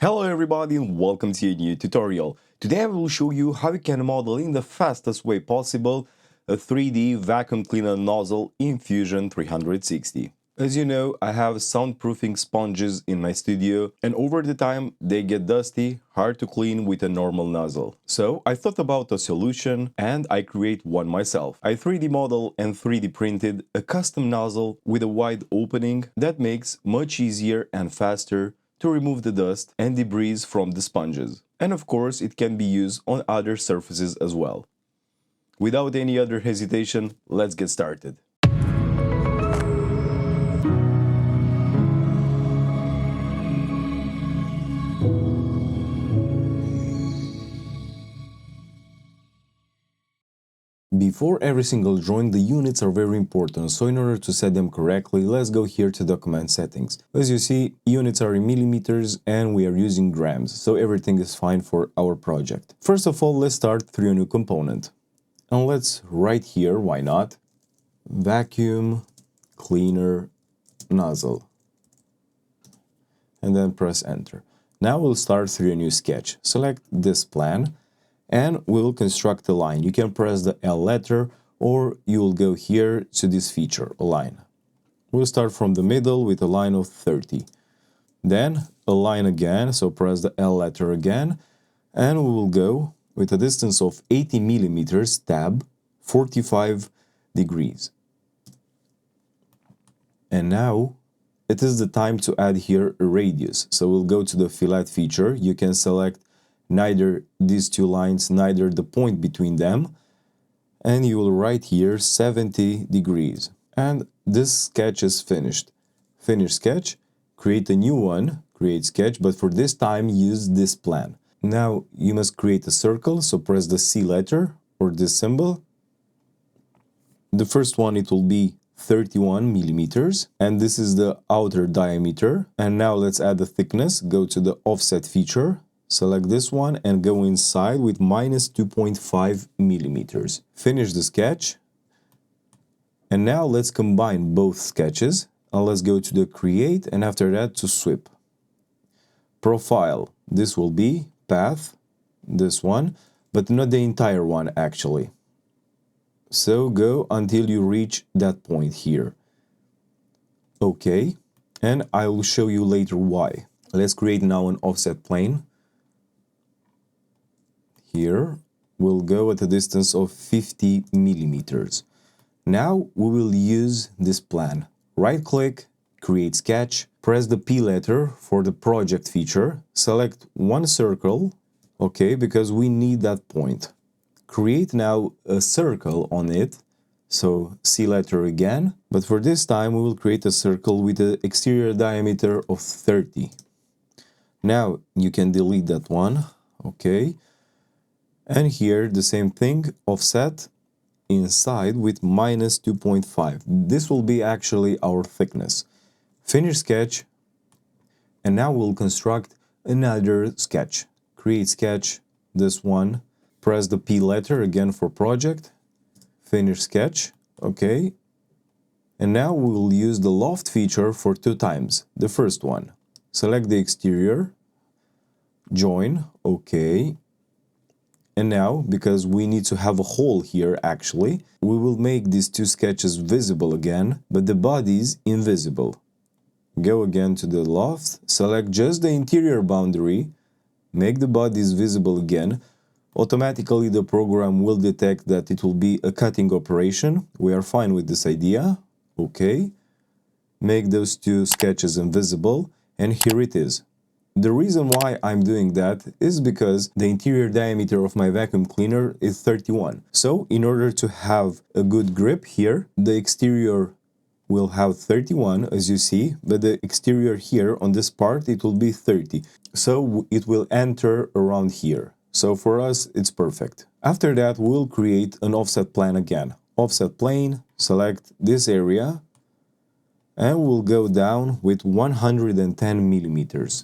Hello everybody and welcome to a new tutorial. Today I will show you how you can model in the fastest way possible a 3D vacuum cleaner nozzle in Fusion 360. As you know, I have soundproofing sponges in my studio and over the time they get dusty, hard to clean with a normal nozzle. So I thought about a solution and I create one myself. I 3D model and 3D printed a custom nozzle with a wide opening that makes much easier and faster to remove the dust and debris from the sponges. And of course, it can be used on other surfaces as well. Without any other hesitation, let's get started. Before every single joint, the units are very important, so in order to set them correctly, let's go here to document settings. As you see, units are in millimeters and we are using grams, so everything is fine for our project. First of all, let's start through a new component. And let's write here, why not, Vacuum Cleaner Nozzle. And then press enter. Now we'll start through a new sketch. Select this plan. And we'll construct a line. You can press the L letter or you'll go here to this feature, a line. We'll start from the middle with a line of 30. Then a line again, so press the L letter again, and we will go with a distance of 80 millimeters, tab, 45 degrees. And now it is the time to add here a radius. So we'll go to the fillet feature. You can select neither these two lines, neither the point between them, and you will write here 70 degrees. And this sketch is finished. Finish sketch, create a new one, create sketch, but for this time use this plan. Now you must create a circle, so press the C letter or this symbol. The first one, it will be 31 millimeters, and this is the outer diameter. And now let's add the thickness, go to the offset feature, select this one and go inside with minus 2.5 millimeters. Finish the sketch. And now let's combine both sketches. And let's go to the create and after that to sweep. Profile. This will be path, this one, but not the entire one actually. So go until you reach that point here. Okay. And I will show you later why. Let's create now an offset plane. Here, we'll go at a distance of 50 millimeters. Now we will use this plan. Right-click, create sketch, press the P letter for the project feature, select one circle, okay, because we need that point. Create now a circle on it, so C letter again, but for this time we will create a circle with an exterior diameter of 30. Now you can delete that one, okay. And here the same thing, offset inside with minus 2.5. This will be actually our thickness. Finish sketch. And now we'll construct another sketch. Create sketch, this one. Press the P letter again for project. Finish sketch. Okay. And now we will use the loft feature for 2 times. The first one. Select the exterior. Join. Okay. And now, because we need to have a hole here actually, we will make these 2 sketches visible again, but the bodies invisible. Go again to the loft, select just the interior boundary, make the bodies visible again. Automatically the program will detect that it will be a cutting operation. We are fine with this idea. Okay. Make those 2 sketches invisible, and here it is. The reason why I'm doing that is because the interior diameter of my vacuum cleaner is 31. So in order to have a good grip here, the exterior will have 31 as you see, but the exterior here on this part, it will be 30. So it will enter around here. So for us, it's perfect. After that, we'll create an offset plane again. Offset plane, select this area, and we'll go down with 110 millimeters.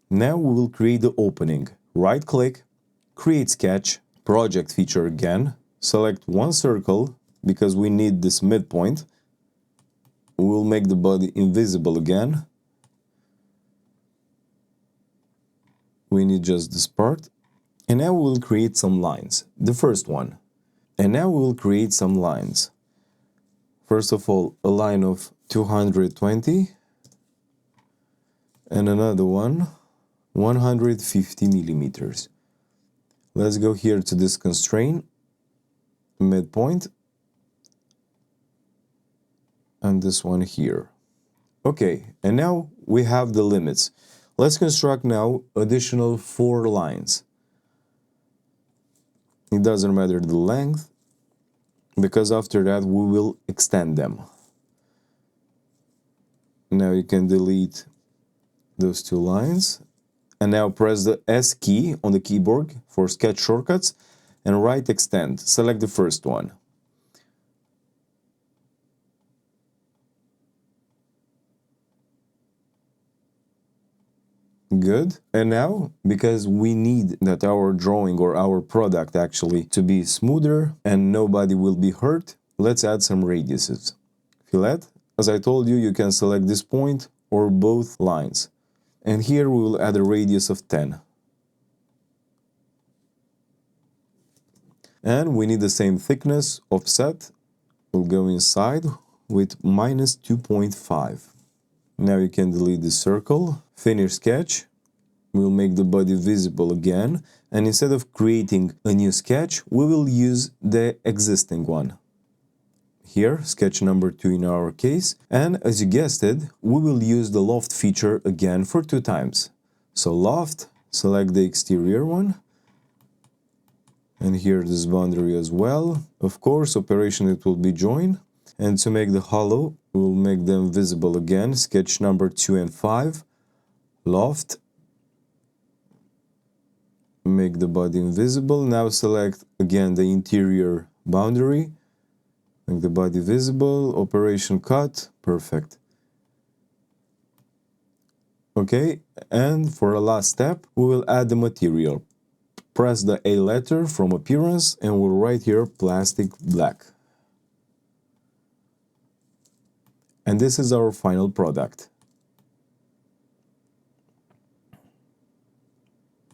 Now we will create the opening. Right-click, create sketch, project feature again, select one circle because we need this midpoint. We will make the body invisible again. We need just this part. And now we will create some lines. The first one. And now we will create some lines. First of all, a line of 220 and another one 150 millimeters. Let's go here to this constraint, midpoint, and this one here. Okay, and now we have the limits. Let's construct now additional 4 lines. It doesn't matter the length, because after that we will extend them. Now you can delete those 2 lines. And now press the S key on the keyboard for sketch shortcuts and write extend. Select the first one. Good. And now, because we need that our drawing or our product actually to be smoother and nobody will be hurt, let's add some radiuses. Fillet. As I told you, you can select this point or both lines. And here we will add a radius of 10. And we need the same thickness, offset. We'll go inside with minus 2.5. Now you can delete the circle, finish sketch. We'll make the body visible again. And instead of creating a new sketch, we will use the existing one. Here, sketch number 2 in our case, and as you guessed it, we will use the loft feature again for 2 times. So loft, select the exterior one, and here this boundary as well. Of course, operation it will be join, and to make the hollow, we will make them visible again, sketch number 2 and 5, loft, make the body invisible. Now select again the interior boundary, make the body visible, operation cut, perfect. Okay, and for a last step, we will add the material. Press the A letter from appearance and we'll write here plastic black. And this is our final product.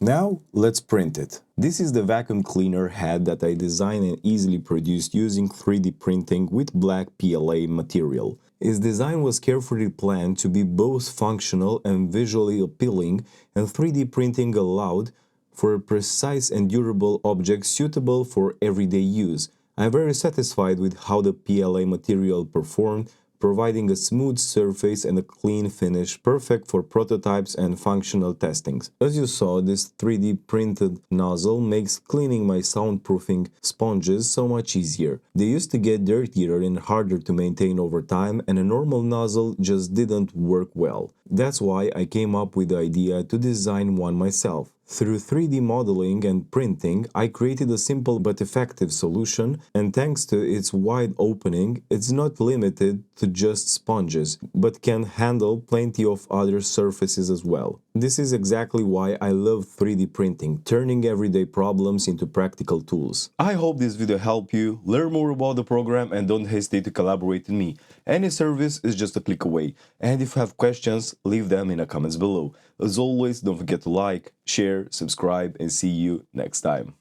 Now, let's print it. This is the vacuum cleaner head that I designed and easily produced using 3D printing with black PLA material. Its design was carefully planned to be both functional and visually appealing, and 3D printing allowed for a precise and durable object suitable for everyday use. I am very satisfied with how the PLA material performed, providing a smooth surface and a clean finish, perfect for prototypes and functional testings. As you saw, this 3D printed nozzle makes cleaning my soundproofing sponges so much easier. They used to get dirtier and harder to maintain over time, and a normal nozzle just didn't work well. That's why I came up with the idea to design one myself. Through 3D modeling and printing, I created a simple but effective solution, and thanks to its wide opening, it's not limited to just sponges, but can handle plenty of other surfaces as well. This is exactly why I love 3D printing, turning everyday problems into practical tools. I hope this video helped you learn more about the program, and don't hesitate to collaborate with me. Any service is just a click away, and if you have questions, leave them in the comments below. As always, don't forget to like, share, subscribe, and see you next time.